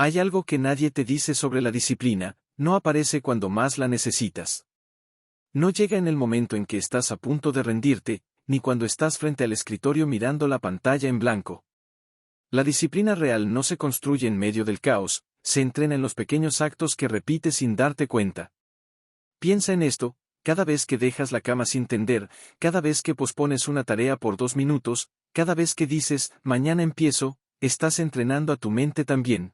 Hay algo que nadie te dice sobre la disciplina, no aparece cuando más la necesitas. No llega en el momento en que estás a punto de rendirte, ni cuando estás frente al escritorio mirando la pantalla en blanco. La disciplina real no se construye en medio del caos, se entrena en los pequeños actos que repites sin darte cuenta. Piensa en esto: cada vez que dejas la cama sin tender, cada vez que pospones una tarea por 2 minutos, cada vez que dices, mañana empiezo, estás entrenando a tu mente también.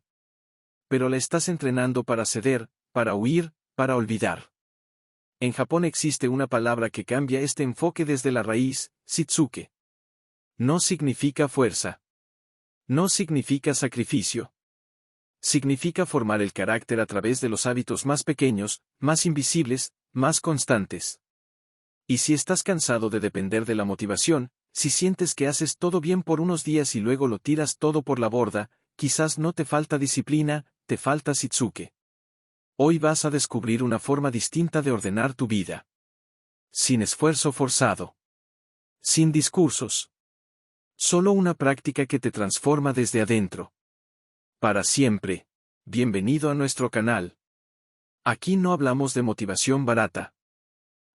Pero la estás entrenando para ceder, para huir, para olvidar. En Japón existe una palabra que cambia este enfoque desde la raíz: shitsuke. No significa fuerza. No significa sacrificio. Significa formar el carácter a través de los hábitos más pequeños, más invisibles, más constantes. Y si estás cansado de depender de la motivación, si sientes que haces todo bien por unos días y luego lo tiras todo por la borda, quizás no te falta disciplina, te falta shitsuke. Hoy vas a descubrir una forma distinta de ordenar tu vida. Sin esfuerzo forzado. Sin discursos. Solo una práctica que te transforma desde adentro. Para siempre. Bienvenido a nuestro canal. Aquí no hablamos de motivación barata.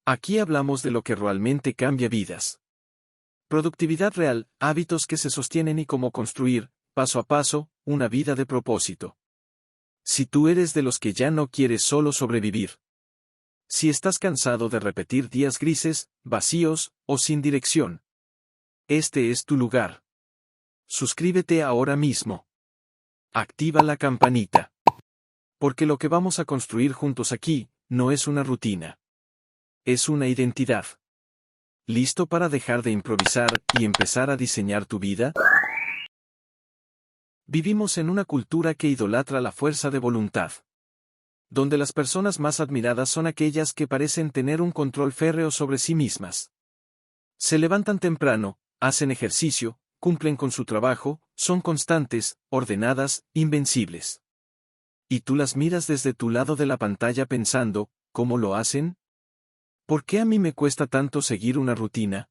Aquí hablamos de lo que realmente cambia vidas. Productividad real, hábitos que se sostienen y cómo construir, paso a paso, una vida de propósito. Si tú eres de los que ya no quieres solo sobrevivir. Si estás cansado de repetir días grises, vacíos, o sin dirección. Este es tu lugar. Suscríbete ahora mismo. Activa la campanita. Porque lo que vamos a construir juntos aquí, no es una rutina. Es una identidad. ¿Listo para dejar de improvisar y empezar a diseñar tu vida? Vivimos en una cultura que idolatra la fuerza de voluntad. Donde las personas más admiradas son aquellas que parecen tener un control férreo sobre sí mismas. Se levantan temprano, hacen ejercicio, cumplen con su trabajo, son constantes, ordenadas, invencibles. Y tú las miras desde tu lado de la pantalla pensando, ¿cómo lo hacen? ¿Por qué a mí me cuesta tanto seguir una rutina?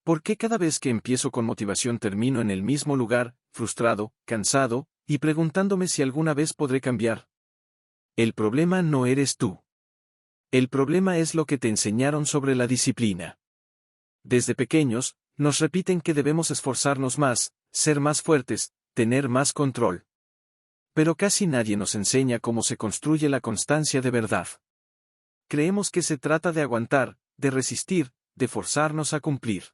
¿Por qué cada vez que empiezo con motivación termino en el mismo lugar, frustrado, cansado, y preguntándome si alguna vez podré cambiar? El problema no eres tú. El problema es lo que te enseñaron sobre la disciplina. Desde pequeños, nos repiten que debemos esforzarnos más, ser más fuertes, tener más control. Pero casi nadie nos enseña cómo se construye la constancia de verdad. Creemos que se trata de aguantar, de resistir, de forzarnos a cumplir.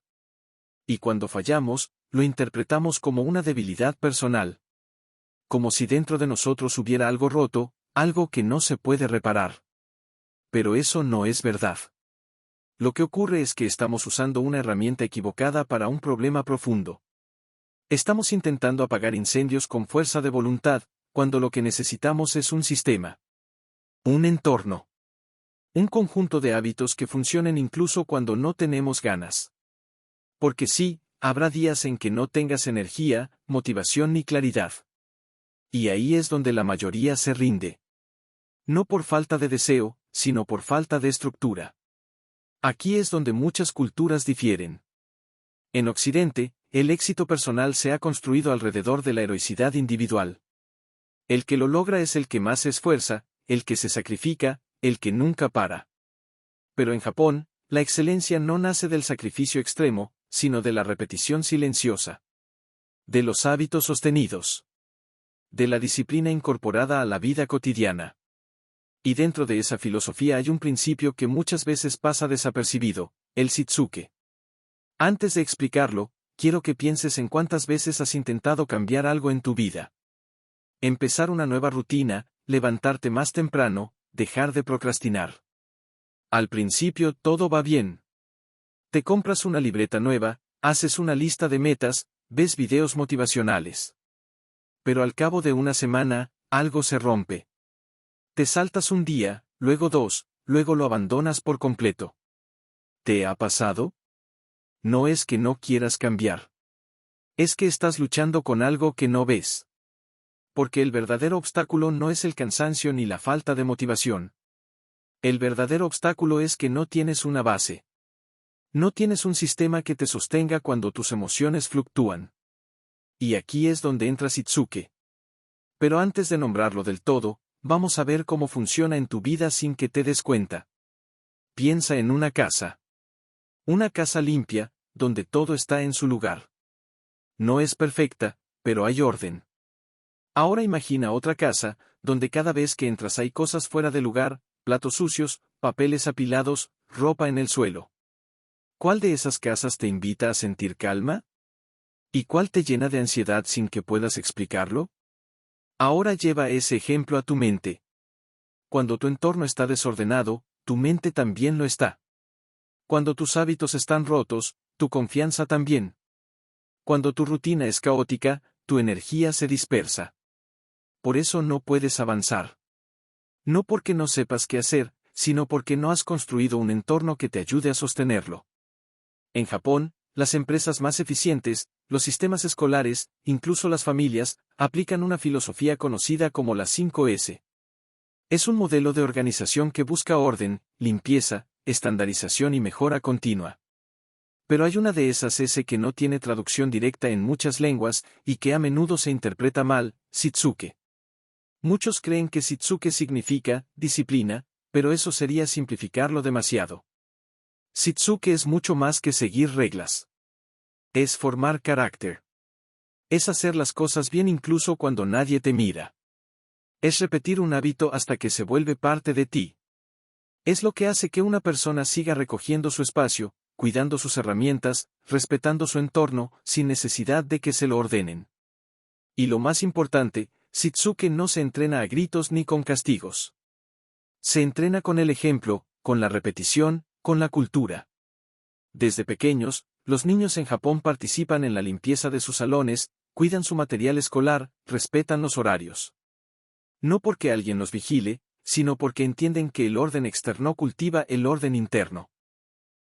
Y cuando fallamos, lo interpretamos como una debilidad personal. Como si dentro de nosotros hubiera algo roto, algo que no se puede reparar. Pero eso no es verdad. Lo que ocurre es que estamos usando una herramienta equivocada para un problema profundo. Estamos intentando apagar incendios con fuerza de voluntad, cuando lo que necesitamos es un sistema. Un entorno. Un conjunto de hábitos que funcionen incluso cuando no tenemos ganas. Porque sí, habrá días en que no tengas energía, motivación ni claridad. Y ahí es donde la mayoría se rinde. No por falta de deseo, sino por falta de estructura. Aquí es donde muchas culturas difieren. En Occidente, el éxito personal se ha construido alrededor de la heroicidad individual. El que lo logra es el que más se esfuerza, el que se sacrifica, el que nunca para. Pero en Japón, la excelencia no nace del sacrificio extremo, sino de la repetición silenciosa. De los hábitos sostenidos. De la disciplina incorporada a la vida cotidiana. Y dentro de esa filosofía hay un principio que muchas veces pasa desapercibido, el shitsuke. Antes de explicarlo, quiero que pienses en cuántas veces has intentado cambiar algo en tu vida. Empezar una nueva rutina, levantarte más temprano, dejar de procrastinar. Al principio todo va bien. Te compras una libreta nueva, haces una lista de metas, ves videos motivacionales. Pero al cabo de una semana, algo se rompe. Te saltas un día, luego 2, luego lo abandonas por completo. ¿Te ha pasado? No es que no quieras cambiar. Es que estás luchando con algo que no ves. Porque el verdadero obstáculo no es el cansancio ni la falta de motivación. El verdadero obstáculo es que no tienes una base. No tienes un sistema que te sostenga cuando tus emociones fluctúan. Y aquí es donde entra Shitsuke. Pero antes de nombrarlo del todo, vamos a ver cómo funciona en tu vida sin que te des cuenta. Piensa en una casa. Una casa limpia, donde todo está en su lugar. No es perfecta, pero hay orden. Ahora imagina otra casa, donde cada vez que entras hay cosas fuera de lugar, platos sucios, papeles apilados, ropa en el suelo. ¿Cuál de esas casas te invita a sentir calma? ¿Y cuál te llena de ansiedad sin que puedas explicarlo? Ahora lleva ese ejemplo a tu mente. Cuando tu entorno está desordenado, tu mente también lo está. Cuando tus hábitos están rotos, tu confianza también. Cuando tu rutina es caótica, tu energía se dispersa. Por eso no puedes avanzar. No porque no sepas qué hacer, sino porque no has construido un entorno que te ayude a sostenerlo. En Japón, las empresas más eficientes, los sistemas escolares, incluso las familias, aplican una filosofía conocida como las 5S. Es un modelo de organización que busca orden, limpieza, estandarización y mejora continua. Pero hay una de esas S que no tiene traducción directa en muchas lenguas y que a menudo se interpreta mal, Shitsuke. Muchos creen que Shitsuke significa disciplina, pero eso sería simplificarlo demasiado. Shitsuke es mucho más que seguir reglas. Es formar carácter. Es hacer las cosas bien incluso cuando nadie te mira. Es repetir un hábito hasta que se vuelve parte de ti. Es lo que hace que una persona siga recogiendo su espacio, cuidando sus herramientas, respetando su entorno, sin necesidad de que se lo ordenen. Y lo más importante, Shitsuke no se entrena a gritos ni con castigos. Se entrena con el ejemplo, con la repetición, con la cultura. Desde pequeños, los niños en Japón participan en la limpieza de sus salones, cuidan su material escolar, respetan los horarios. No porque alguien los vigile, sino porque entienden que el orden externo cultiva el orden interno.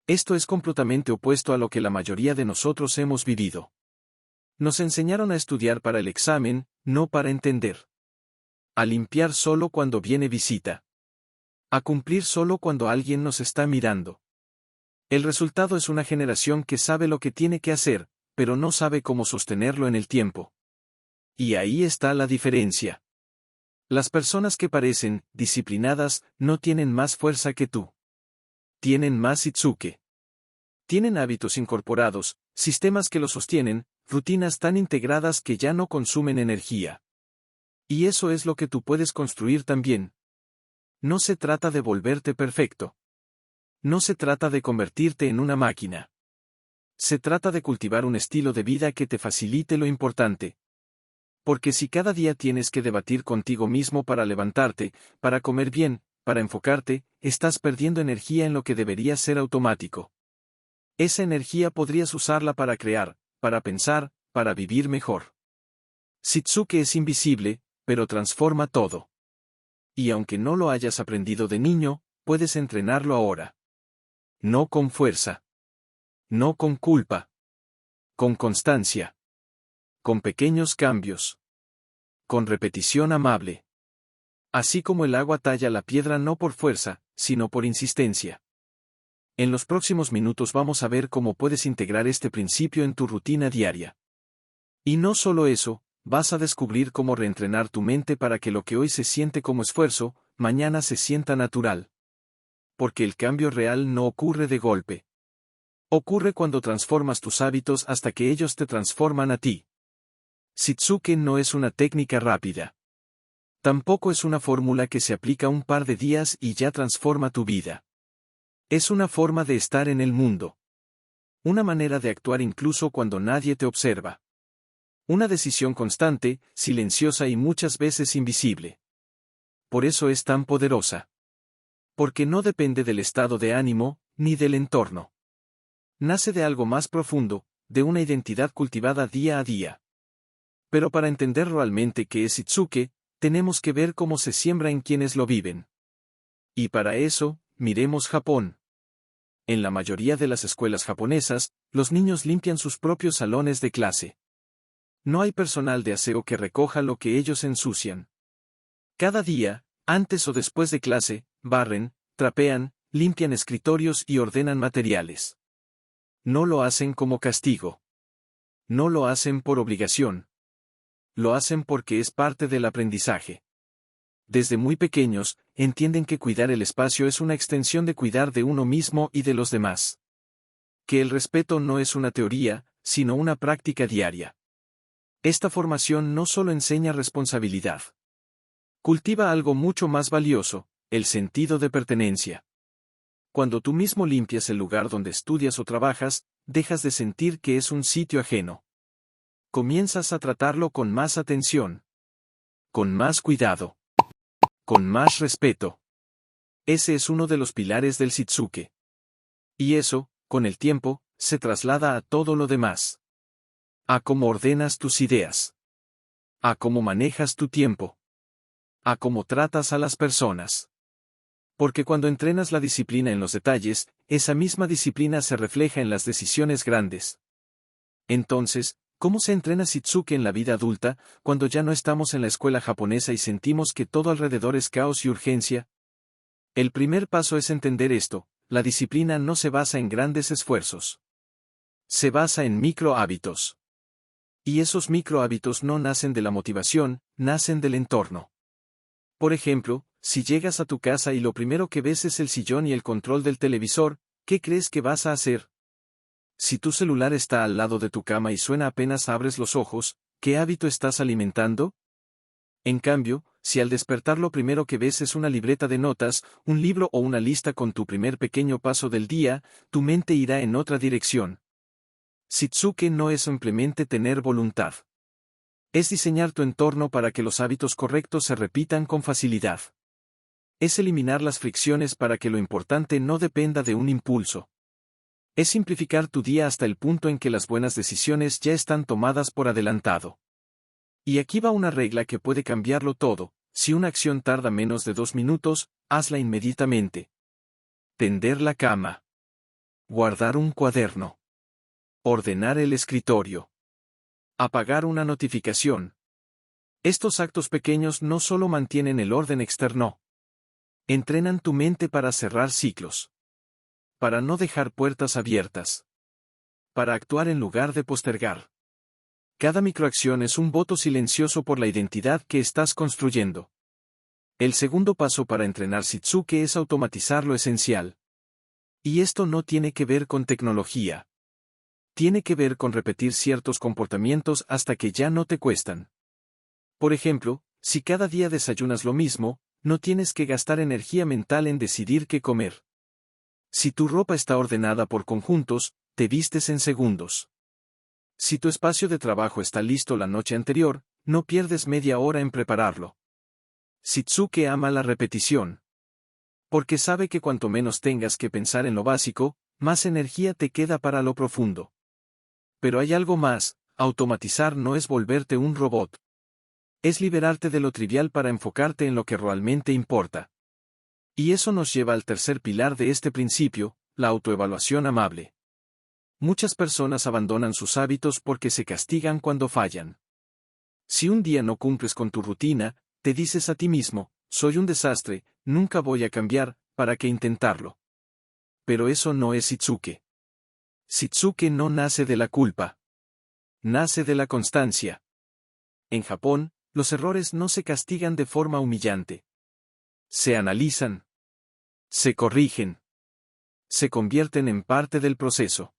Esto es completamente opuesto a lo que la mayoría de nosotros hemos vivido. Nos enseñaron a estudiar para el examen, no para entender. A limpiar solo cuando viene visita. A cumplir solo cuando alguien nos está mirando. El resultado es una generación que sabe lo que tiene que hacer, pero no sabe cómo sostenerlo en el tiempo. Y ahí está la diferencia. Las personas que parecen disciplinadas no tienen más fuerza que tú. Tienen más Shitsuke. Tienen hábitos incorporados, sistemas que los sostienen, rutinas tan integradas que ya no consumen energía. Y eso es lo que tú puedes construir también. No se trata de volverte perfecto. No se trata de convertirte en una máquina. Se trata de cultivar un estilo de vida que te facilite lo importante. Porque si cada día tienes que debatir contigo mismo para levantarte, para comer bien, para enfocarte, estás perdiendo energía en lo que debería ser automático. Esa energía podrías usarla para crear, para pensar, para vivir mejor. Shitsuke es invisible, pero transforma todo. Y aunque no lo hayas aprendido de niño, puedes entrenarlo ahora. No con fuerza. No con culpa. Con constancia. Con pequeños cambios. Con repetición amable. Así como el agua talla la piedra no por fuerza, sino por insistencia. En los próximos minutos vamos a ver cómo puedes integrar este principio en tu rutina diaria. Y no solo eso, vas a descubrir cómo reentrenar tu mente para que lo que hoy se siente como esfuerzo, mañana se sienta natural. Porque el cambio real no ocurre de golpe. Ocurre cuando transformas tus hábitos hasta que ellos te transforman a ti. Shitsuke no es una técnica rápida. Tampoco es una fórmula que se aplica un par de días y ya transforma tu vida. Es una forma de estar en el mundo. Una manera de actuar incluso cuando nadie te observa. Una decisión constante, silenciosa y muchas veces invisible. Por eso es tan poderosa. Porque no depende del estado de ánimo, ni del entorno. Nace de algo más profundo, de una identidad cultivada día a día. Pero para entender realmente qué es Shitsuke, tenemos que ver cómo se siembra en quienes lo viven. Y para eso, miremos Japón. En la mayoría de las escuelas japonesas, los niños limpian sus propios salones de clase. No hay personal de aseo que recoja lo que ellos ensucian. Cada día, antes o después de clase, barren, trapean, limpian escritorios y ordenan materiales. No lo hacen como castigo. No lo hacen por obligación. lo hacen porque es parte del aprendizaje. Desde muy pequeños, entienden que cuidar el espacio es una extensión de cuidar de uno mismo y de los demás. Que el respeto no es una teoría, sino una práctica diaria. Esta formación no solo enseña responsabilidad. Cultiva algo mucho más valioso, el sentido de pertenencia. Cuando tú mismo limpias el lugar donde estudias o trabajas, dejas de sentir que es un sitio ajeno. Comienzas a tratarlo con más atención, con más cuidado, con más respeto. Ese es uno de los pilares del Shitsuke. Y eso, con el tiempo, se traslada a todo lo demás. A cómo ordenas tus ideas. A cómo manejas tu tiempo. A cómo tratas a las personas. Porque cuando entrenas la disciplina en los detalles, esa misma disciplina se refleja en las decisiones grandes. Entonces, ¿cómo se entrena Shitsuke en la vida adulta, cuando ya no estamos en la escuela japonesa y sentimos que todo alrededor es caos y urgencia? El primer paso es entender esto: la disciplina no se basa en grandes esfuerzos. Se basa en micro hábitos. Y esos micro hábitos no nacen de la motivación, nacen del entorno. Por ejemplo, si llegas a tu casa y lo primero que ves es el sillón y el control del televisor, ¿qué crees que vas a hacer? Si tu celular está al lado de tu cama y suena apenas abres los ojos, ¿qué hábito estás alimentando? En cambio, si al despertar lo primero que ves es una libreta de notas, un libro o una lista con tu primer pequeño paso del día, tu mente irá en otra dirección. Shitsuke no es simplemente tener voluntad. Es diseñar tu entorno para que los hábitos correctos se repitan con facilidad. Es eliminar las fricciones para que lo importante no dependa de un impulso. Es simplificar tu día hasta el punto en que las buenas decisiones ya están tomadas por adelantado. Y aquí va una regla que puede cambiarlo todo: si una acción tarda menos de 2 minutos, hazla inmediatamente. Tender la cama. Guardar un cuaderno. Ordenar el escritorio. Apagar una notificación. Estos actos pequeños no solo mantienen el orden externo. Entrenan tu mente para cerrar ciclos. Para no dejar puertas abiertas. Para actuar en lugar de postergar. Cada microacción es un voto silencioso por la identidad que estás construyendo. El segundo paso para entrenar Shitsuke es automatizar lo esencial. Y esto no tiene que ver con tecnología. Tiene que ver con repetir ciertos comportamientos hasta que ya no te cuestan. Por ejemplo, si cada día desayunas lo mismo, no tienes que gastar energía mental en decidir qué comer. Si tu ropa está ordenada por conjuntos, te vistes en segundos. Si tu espacio de trabajo está listo la noche anterior, no pierdes media hora en prepararlo. Shitsuke ama la repetición. Porque sabe que cuanto menos tengas que pensar en lo básico, más energía te queda para lo profundo. Pero hay algo más: automatizar no es volverte un robot. Es liberarte de lo trivial para enfocarte en lo que realmente importa. Y eso nos lleva al tercer pilar de este principio, la autoevaluación amable. Muchas personas abandonan sus hábitos porque se castigan cuando fallan. Si un día no cumples con tu rutina, te dices a ti mismo: soy un desastre, nunca voy a cambiar, ¿para qué intentarlo? Pero eso no es Shitsuke. Shitsuke no nace de la culpa. Nace de la constancia. En Japón, los errores no se castigan de forma humillante. Se analizan. Se corrigen. Se convierten en parte del proceso.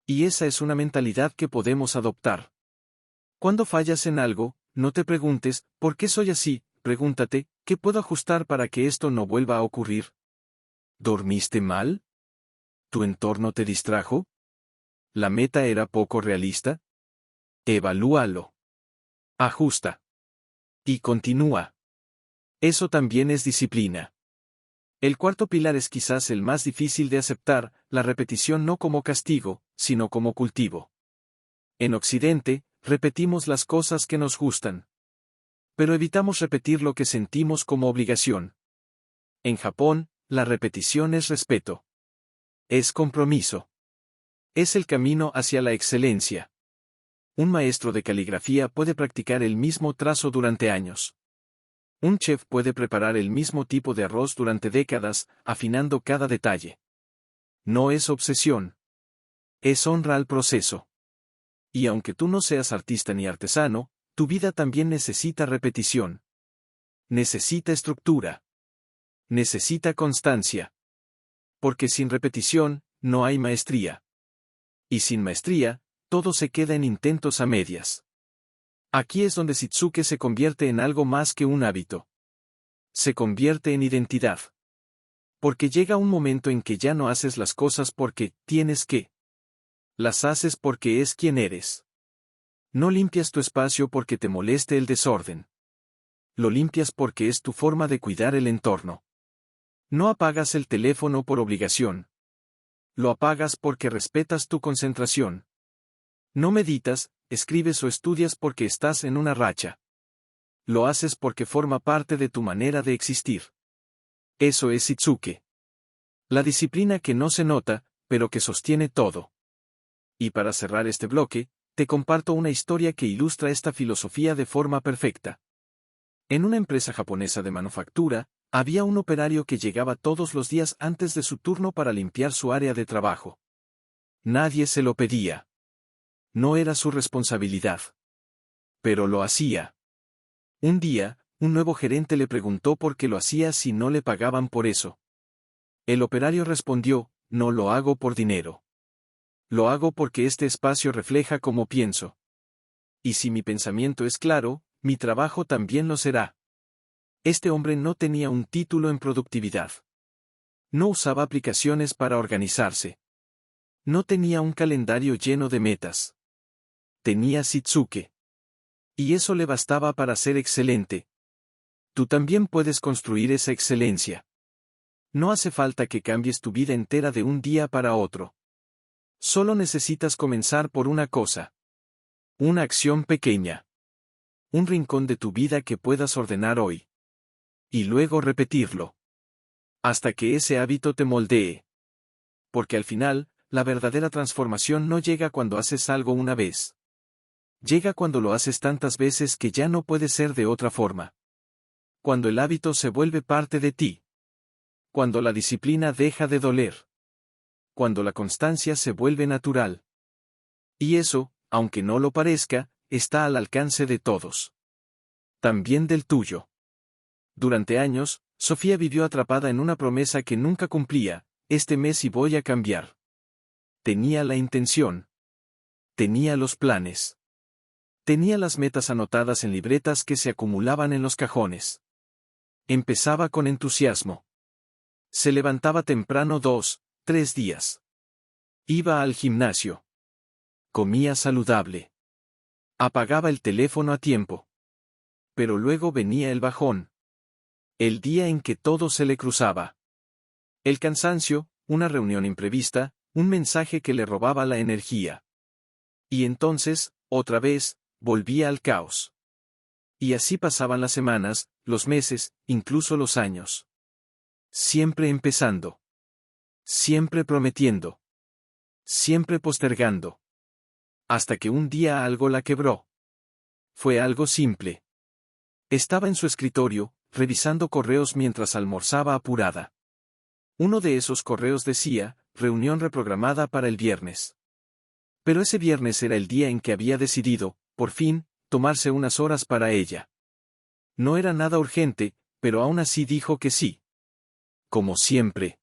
Y esa es una mentalidad que podemos adoptar. Cuando fallas en algo, no te preguntes: ¿por qué soy así? Pregúntate: ¿qué puedo ajustar para que esto no vuelva a ocurrir? ¿Dormiste mal? ¿Tu entorno te distrajo? ¿La meta era poco realista? Evalúalo. Ajusta. Y continúa. Eso también es disciplina. El cuarto pilar es quizás el más difícil de aceptar: la repetición no como castigo, sino como cultivo. En Occidente, repetimos las cosas que nos gustan. Pero evitamos repetir lo que sentimos como obligación. En Japón, la repetición es respeto. Es compromiso. Es el camino hacia la excelencia. Un maestro de caligrafía puede practicar el mismo trazo durante años. Un chef puede preparar el mismo tipo de arroz durante décadas, afinando cada detalle. No es obsesión. Es honra al proceso. Y aunque tú no seas artista ni artesano, tu vida también necesita repetición. Necesita estructura. Necesita constancia. Porque sin repetición, no hay maestría. Y sin maestría, todo se queda en intentos a medias. Aquí es donde Shitsuke se convierte en algo más que un hábito. Se convierte en identidad. Porque llega un momento en que ya no haces las cosas porque tienes que. Las haces porque es quien eres. No limpias tu espacio porque te moleste el desorden. Lo limpias porque es tu forma de cuidar el entorno. No apagas el teléfono por obligación. Lo apagas porque respetas tu concentración. No meditas, escribes o estudias porque estás en una racha. Lo haces porque forma parte de tu manera de existir. Eso es Shitsuke. La disciplina que no se nota, pero que sostiene todo. Y para cerrar este bloque, te comparto una historia que ilustra esta filosofía de forma perfecta. En una empresa japonesa de manufactura, había un operario que llegaba todos los días antes de su turno para limpiar su área de trabajo. Nadie se lo pedía. No era su responsabilidad. Pero lo hacía. Un día, un nuevo gerente le preguntó por qué lo hacía si no le pagaban por eso. El operario respondió, no lo hago por dinero. Lo hago porque este espacio refleja cómo pienso. Y si mi pensamiento es claro, mi trabajo también lo será. Este hombre no tenía un título en productividad. No usaba aplicaciones para organizarse. No tenía un calendario lleno de metas. Tenía Shitsuke. Y eso le bastaba para ser excelente. Tú también puedes construir esa excelencia. No hace falta que cambies tu vida entera de un día para otro. Solo necesitas comenzar por una cosa. Una acción pequeña. Un rincón de tu vida que puedas ordenar hoy. Y luego repetirlo. Hasta que ese hábito te moldee. Porque al final, la verdadera transformación no llega cuando haces algo una vez. Llega cuando lo haces tantas veces que ya no puede ser de otra forma. Cuando el hábito se vuelve parte de ti. Cuando la disciplina deja de doler. Cuando la constancia se vuelve natural. Y eso, aunque no lo parezca, está al alcance de todos. También del tuyo. Durante años, Sofía vivió atrapada en una promesa que nunca cumplía, este mes y voy a cambiar. Tenía la intención. Tenía los planes. Tenía las metas anotadas en libretas que se acumulaban en los cajones. Empezaba con entusiasmo. Se levantaba temprano 2, 3 días. Iba al gimnasio. Comía saludable. Apagaba el teléfono a tiempo. Pero luego venía el bajón. El día en que todo se le cruzaba. El cansancio, una reunión imprevista, un mensaje que le robaba la energía. Y entonces, otra vez, volvía al caos. Y así pasaban las semanas, los meses, incluso los años. Siempre empezando. Siempre prometiendo. Siempre postergando. Hasta que un día algo la quebró. Fue algo simple. Estaba en su escritorio, revisando correos mientras almorzaba apurada. Uno de esos correos decía, reunión reprogramada para el viernes. Pero ese viernes era el día en que había decidido, por fin, tomarse unas horas para ella. No era nada urgente, pero aún así dijo que sí. Como siempre.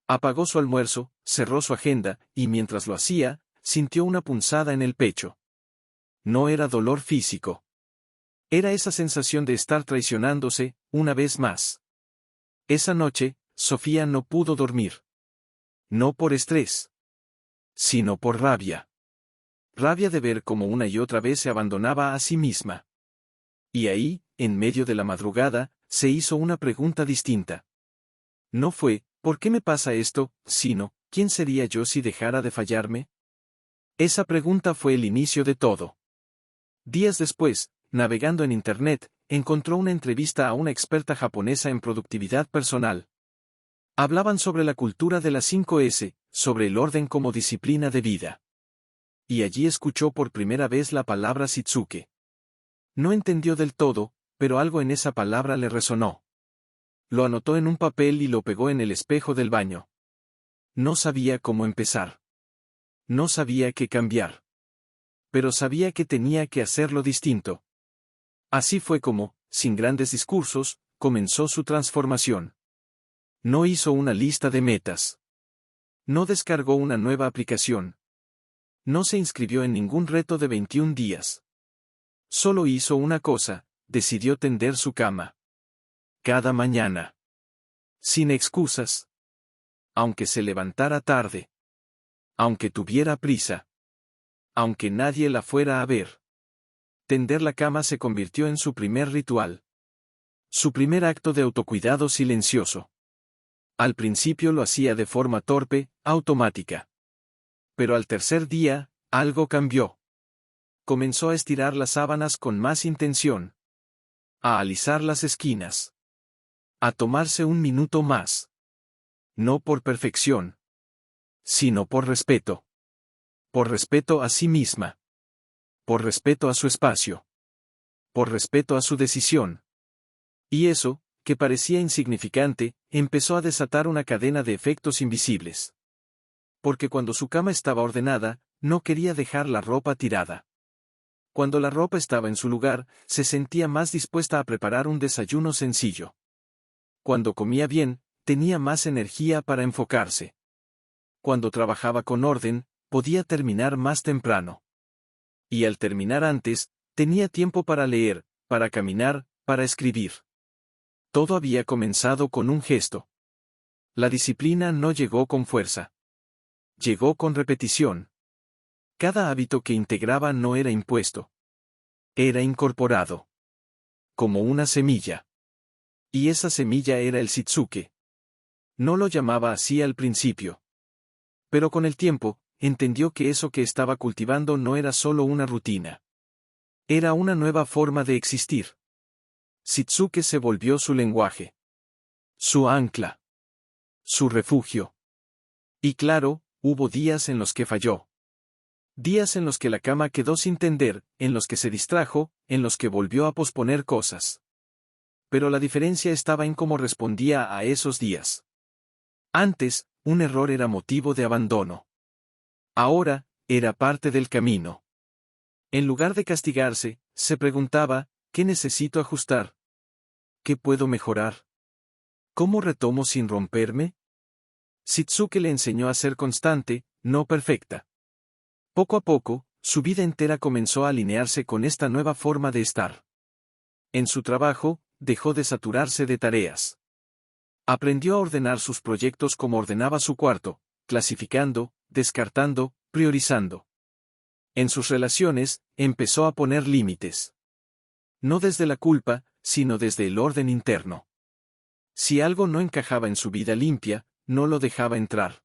Apagó su almuerzo, cerró su agenda, y mientras lo hacía, sintió una punzada en el pecho. No era dolor físico. Era esa sensación de estar traicionándose, una vez más. Esa noche, Sofía no pudo dormir. No por estrés. Sino por rabia. Rabia de ver cómo una y otra vez se abandonaba a sí misma. Y ahí, en medio de la madrugada, se hizo una pregunta distinta. No fue, ¿por qué me pasa esto?, sino, ¿quién sería yo si dejara de fallarme? Esa pregunta fue el inicio de todo. Días después, navegando en Internet, encontró una entrevista a una experta japonesa en productividad personal. Hablaban sobre la cultura de las 5S, sobre el orden como disciplina de vida. Y allí escuchó por primera vez la palabra Shitsuke. No entendió del todo, pero algo en esa palabra le resonó. Lo anotó en un papel y lo pegó en el espejo del baño. No sabía cómo empezar. No sabía qué cambiar. pero sabía que tenía que hacerlo distinto. Así fue como, sin grandes discursos, comenzó su transformación. No hizo una lista de metas. No descargó una nueva aplicación. No se inscribió en ningún reto de 21 días. Solo hizo una cosa, decidió tender su cama. Cada mañana. Sin excusas. Aunque se levantara tarde. Aunque tuviera prisa. Aunque nadie la fuera a ver. Tender la cama se convirtió en su primer ritual. Su primer acto de autocuidado silencioso. Al principio lo hacía de forma torpe, automática. Pero al tercer día, algo cambió. Comenzó a estirar las sábanas con más intención. A alisar las esquinas. A tomarse un minuto más. No por perfección. Sino por respeto. Por respeto a sí misma. Por respeto a su espacio. Por respeto a su decisión. Y eso, que parecía insignificante, empezó a desatar una cadena de efectos invisibles. Porque cuando su cama estaba ordenada, no quería dejar la ropa tirada. Cuando la ropa estaba en su lugar, se sentía más dispuesta a preparar un desayuno sencillo. Cuando comía bien, tenía más energía para enfocarse. Cuando trabajaba con orden, podía terminar más temprano. Y al terminar antes, tenía tiempo para leer, para caminar, para escribir. Todo había comenzado con un gesto. La disciplina no llegó con fuerza. Llegó con repetición. Cada hábito que integraba no era impuesto. Era incorporado. Como una semilla. Y esa semilla era el Shitsuke. No lo llamaba así al principio. Pero con el tiempo, entendió que eso que estaba cultivando no era solo una rutina. Era una nueva forma de existir. Shitsuke se volvió su lenguaje. Su ancla. Su refugio. Y claro, hubo días en los que falló. Días en los que la cama quedó sin tender, en los que se distrajo, en los que volvió a posponer cosas. Pero la diferencia estaba en cómo respondía a esos días. Antes, un error era motivo de abandono. Ahora, era parte del camino. En lugar de castigarse, se preguntaba, ¿qué necesito ajustar? ¿Qué puedo mejorar? ¿Cómo retomo sin romperme? Shitsuke le enseñó a ser constante, no perfecta. Poco a poco, su vida entera comenzó a alinearse con esta nueva forma de estar. En su trabajo, dejó de saturarse de tareas. Aprendió a ordenar sus proyectos como ordenaba su cuarto, clasificando, descartando, priorizando. En sus relaciones, empezó a poner límites. No desde la culpa, sino desde el orden interno. Si algo no encajaba en su vida limpia, no lo dejaba entrar.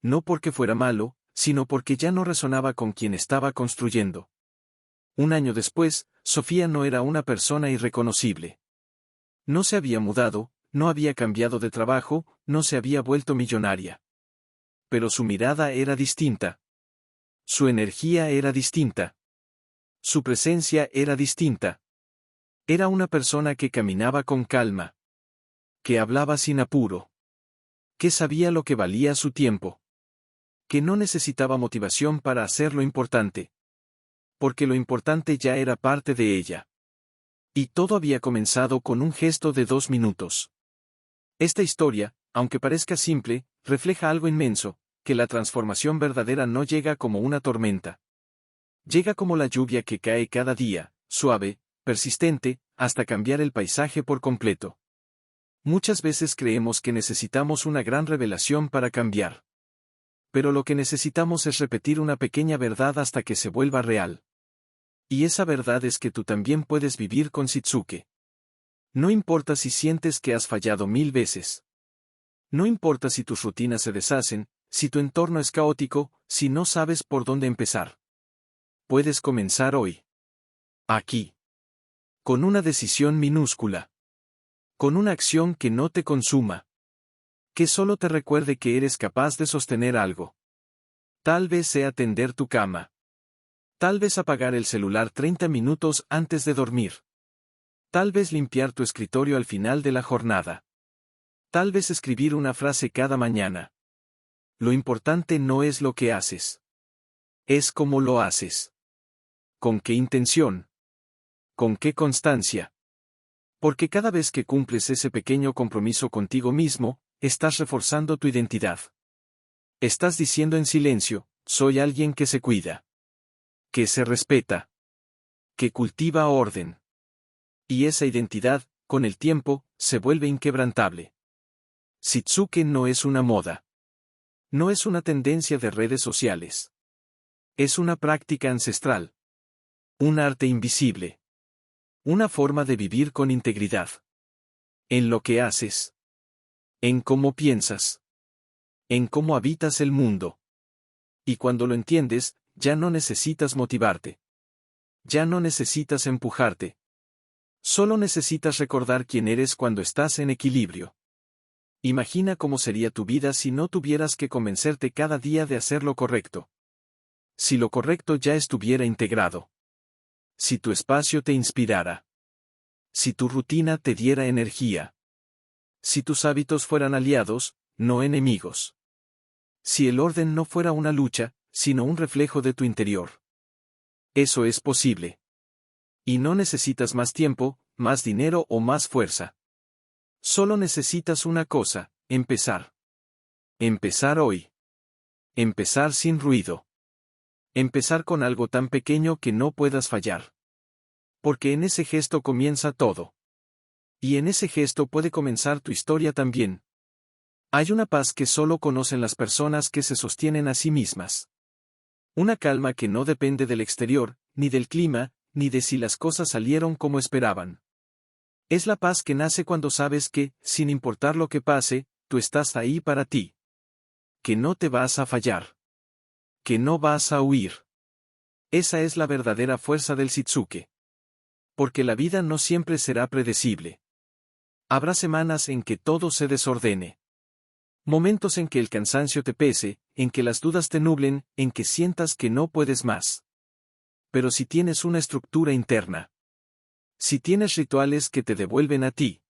No porque fuera malo, sino porque ya no resonaba con quien estaba construyendo. Un año después, Sofía no era una persona irreconocible. No se había mudado, no había cambiado de trabajo, no se había vuelto millonaria. Pero su mirada era distinta. Su energía era distinta. Su presencia era distinta. Era una persona que caminaba con calma. Que hablaba sin apuro. Que sabía lo que valía su tiempo. Que no necesitaba motivación para hacer lo importante. Porque lo importante ya era parte de ella. Y todo había comenzado con un gesto de 2 minutos. Esta historia, aunque parezca simple, refleja algo inmenso, que la transformación verdadera no llega como una tormenta. Llega como la lluvia que cae cada día, suave, persistente, hasta cambiar el paisaje por completo. Muchas veces creemos que necesitamos una gran revelación para cambiar. Pero lo que necesitamos es repetir una pequeña verdad hasta que se vuelva real. Y esa verdad es que tú también puedes vivir con Shitsuke. No importa si sientes que has fallado 1000 veces. No importa si tus rutinas se deshacen, si tu entorno es caótico, si no sabes por dónde empezar. Puedes comenzar hoy. Aquí. Con una decisión minúscula. Con una acción que no te consuma. Que solo te recuerde que eres capaz de sostener algo. Tal vez sea tender tu cama. Tal vez apagar el celular 30 minutos antes de dormir. Tal vez limpiar tu escritorio al final de la jornada. Tal vez escribir una frase cada mañana. Lo importante no es lo que haces. Es cómo lo haces. ¿Con qué intención? ¿Con qué constancia? Porque cada vez que cumples ese pequeño compromiso contigo mismo, estás reforzando tu identidad. Estás diciendo en silencio, soy alguien que se cuida, que se respeta, que cultiva orden. Y esa identidad, con el tiempo, se vuelve inquebrantable. Shitsuke no es una moda. No es una tendencia de redes sociales. Es una práctica ancestral. Un arte invisible. Una forma de vivir con integridad. En lo que haces. En cómo piensas. En cómo habitas el mundo. Y cuando lo entiendes, ya no necesitas motivarte. Ya no necesitas empujarte. Solo necesitas recordar quién eres cuando estás en equilibrio. Imagina cómo sería tu vida si no tuvieras que convencerte cada día de hacer lo correcto. Si lo correcto ya estuviera integrado. Si tu espacio te inspirara. Si tu rutina te diera energía. Si tus hábitos fueran aliados, no enemigos. Si el orden no fuera una lucha, sino un reflejo de tu interior. Eso es posible. Y no necesitas más tiempo, más dinero o más fuerza. Solo necesitas una cosa, empezar. Empezar hoy. Empezar sin ruido. Empezar con algo tan pequeño que no puedas fallar. Porque en ese gesto comienza todo. Y en ese gesto puede comenzar tu historia también. Hay una paz que solo conocen las personas que se sostienen a sí mismas. Una calma que no depende del exterior, ni del clima, ni de si las cosas salieron como esperaban. Es la paz que nace cuando sabes que, sin importar lo que pase, tú estás ahí para ti. Que no te vas a fallar. Que no vas a huir. Esa es la verdadera fuerza del Shitsuke. Porque la vida no siempre será predecible. Habrá semanas en que todo se desordene. Momentos en que el cansancio te pese, en que las dudas te nublen, en que sientas que no puedes más. Pero si tienes una estructura interna. Si tienes rituales que te devuelven a ti.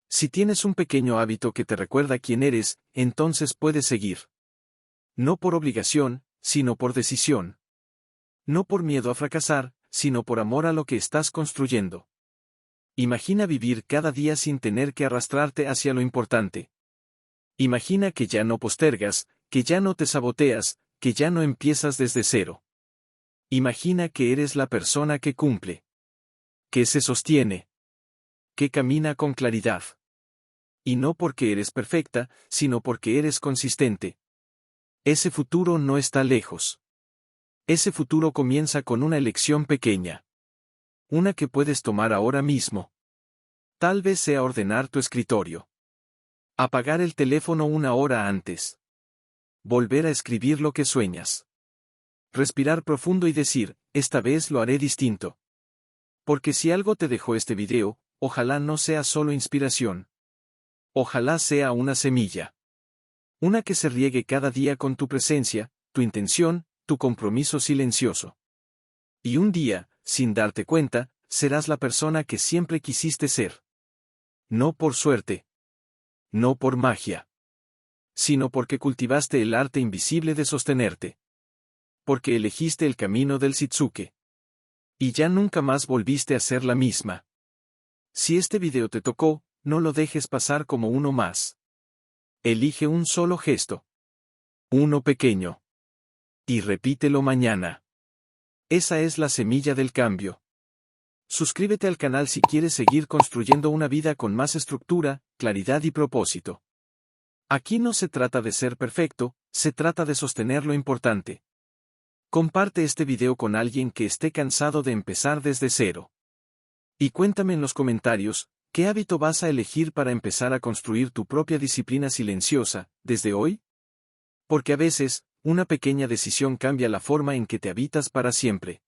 Si tienes un pequeño hábito que te recuerda quién eres, entonces puedes seguir. No por obligación, sino por decisión. No por miedo a fracasar, sino por amor a lo que estás construyendo. Imagina vivir cada día sin tener que arrastrarte hacia lo importante. Imagina que ya no postergas, que ya no te saboteas, que ya no empiezas desde cero. Imagina que eres la persona que cumple. Que se sostiene. Que camina con claridad. Y no porque eres perfecta, sino porque eres consistente. Ese futuro no está lejos. Ese futuro comienza con una elección pequeña. Una que puedes tomar ahora mismo. Tal vez sea ordenar tu escritorio. Apagar el teléfono una hora antes. Volver a escribir lo que sueñas. Respirar profundo y decir, esta vez lo haré distinto. Porque si algo te dejó este video, ojalá no sea solo inspiración. Ojalá sea una semilla. Una que se riegue cada día con tu presencia, tu intención, tu compromiso silencioso. Y un día, sin darte cuenta, serás la persona que siempre quisiste ser. No por suerte. No por magia. Sino porque cultivaste el arte invisible de sostenerte. Porque elegiste el camino del Shitsuke. Y ya nunca más volviste a ser la misma. Si este video te tocó, no lo dejes pasar como uno más. Elige un solo gesto. Uno pequeño. Y repítelo mañana. Esa es la semilla del cambio. Suscríbete al canal si quieres seguir construyendo una vida con más estructura, claridad y propósito. Aquí no se trata de ser perfecto, se trata de sostener lo importante. Comparte este video con alguien que esté cansado de empezar desde cero. Y cuéntame en los comentarios, ¿qué hábito vas a elegir para empezar a construir tu propia disciplina silenciosa, desde hoy? Porque a veces, una pequeña decisión cambia la forma en que te habitas para siempre.